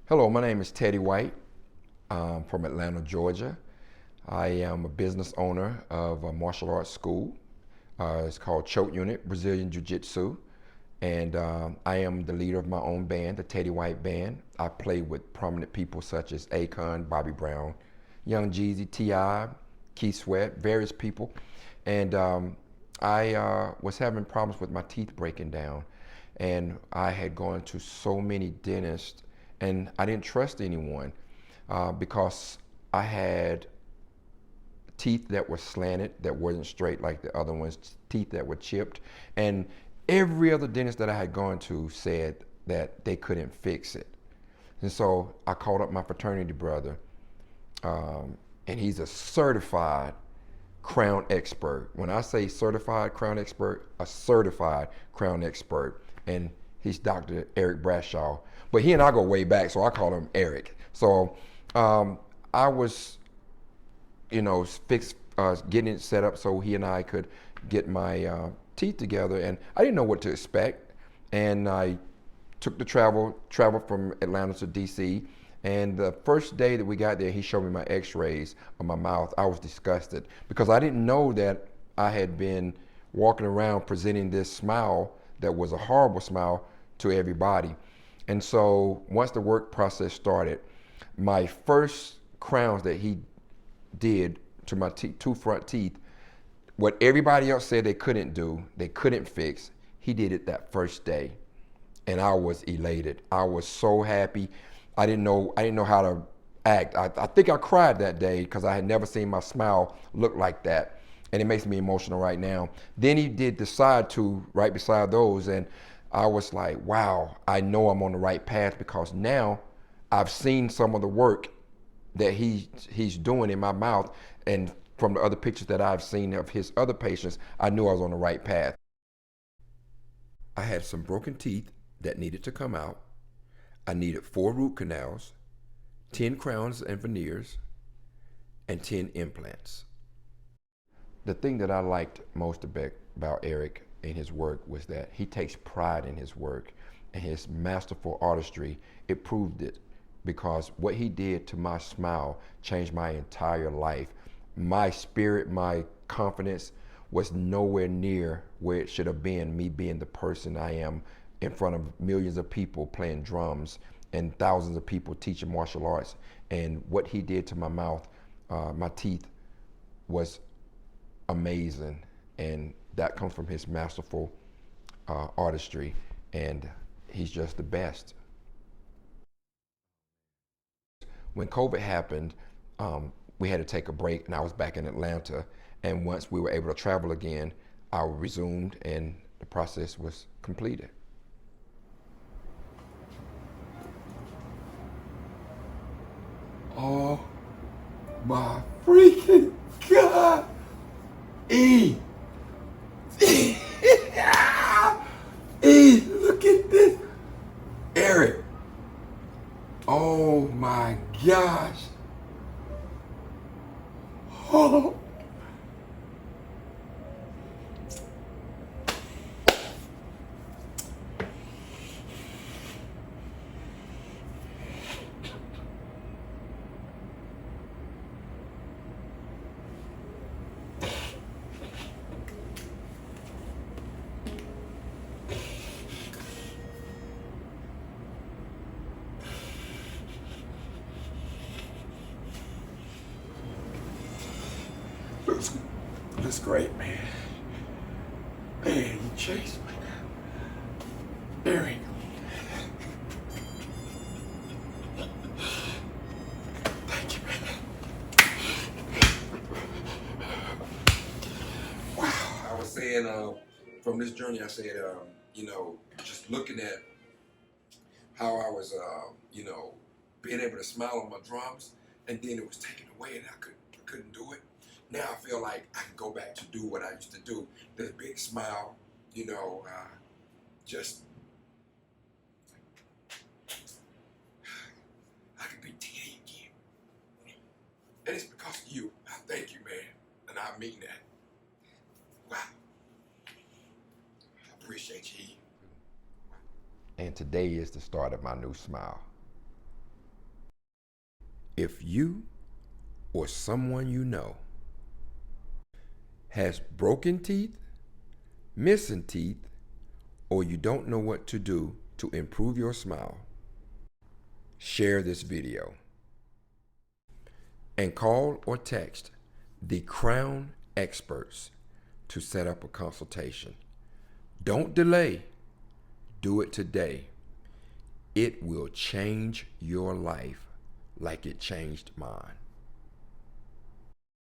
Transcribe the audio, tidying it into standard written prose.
Hello, my name is Teddy White. I'm from Atlanta, Georgia. I am a business owner of a martial arts school. It's called Choke Unit Brazilian Jiu-Jitsu. And I am the leader of my own band, the Teddy White Band. I play with prominent people such as Akon, Bobby Brown, Young Jeezy, T.I., Keith Sweat, various people. And I was having problems with my teeth breaking down. And I had gone to so many dentists, and I didn't trust anyone because I had teeth that were slanted, that wasn't straight like the other ones, teeth that were chipped. And every other dentist that I had gone to said that they couldn't fix it. And so I called up my fraternity brother, and he's a certified crown expert. When I say certified crown expert, a certified crown expert. And he's Dr. Eric Bradshaw. But he and I go way back, so I call him Eric. So I was, getting it set up so he and I could get my teeth together. And I didn't know what to expect. And I took the travel from Atlanta to DC. And the first day that we got there, he showed me my x-rays of my mouth. I was disgusted because I didn't know that I had been walking around presenting this smile that was a horrible smile to everybody. And so once the work process started, my first crowns that he did to my two front teeth, what everybody else said they couldn't do, they couldn't fix, he did it that first day. And I was elated. I was so happy. I didn't know how to act. I think I cried that day because I had never seen my smile look like that. And it makes me emotional right now. Then he did the side two right beside those, and I was like, wow, I know I'm on the right path because now I've seen some of the work that he's doing in my mouth, and from the other pictures that I've seen of his other patients, I knew I was on the right path. I had some broken teeth that needed to come out. I needed 4 root canals, 10 crowns and veneers, and 10 implants. The thing that I liked most about Eric and his work was that he takes pride in his work, and his masterful artistry, it proved it, because what he did to my smile changed my entire life. My spirit, my confidence was nowhere near where it should have been, me being the person I am in front of millions of people playing drums and thousands of people teaching martial arts. And what he did to my mouth, my teeth, was amazing. And that comes from his masterful artistry. And he's just the best. When COVID happened, we had to take a break, and I was back in Atlanta. And once we were able to travel again, I resumed, and the process was completed. Oh my freaking God! E! E! E! Look at this! Eric! Oh my gosh! Oh! Looks great, man. Man, you chased me. Eric. Thank you, man. Wow. I was saying, from this journey, I said, just looking at how I was, being able to smile on my drums, and then it was taken away, and I couldn't do it. Now I feel like I can go back to do what I used to do. This big smile, just I could be Teddy again. And it's because of you. I thank you, man. And I mean that. Wow. I appreciate you. And today is the start of my new smile. If you or someone you know has broken teeth, missing teeth, or you don't know what to do to improve your smile, share this video and call or text the Crown experts to set up a consultation. Don't delay. Do it today. It will change your life like it changed mine.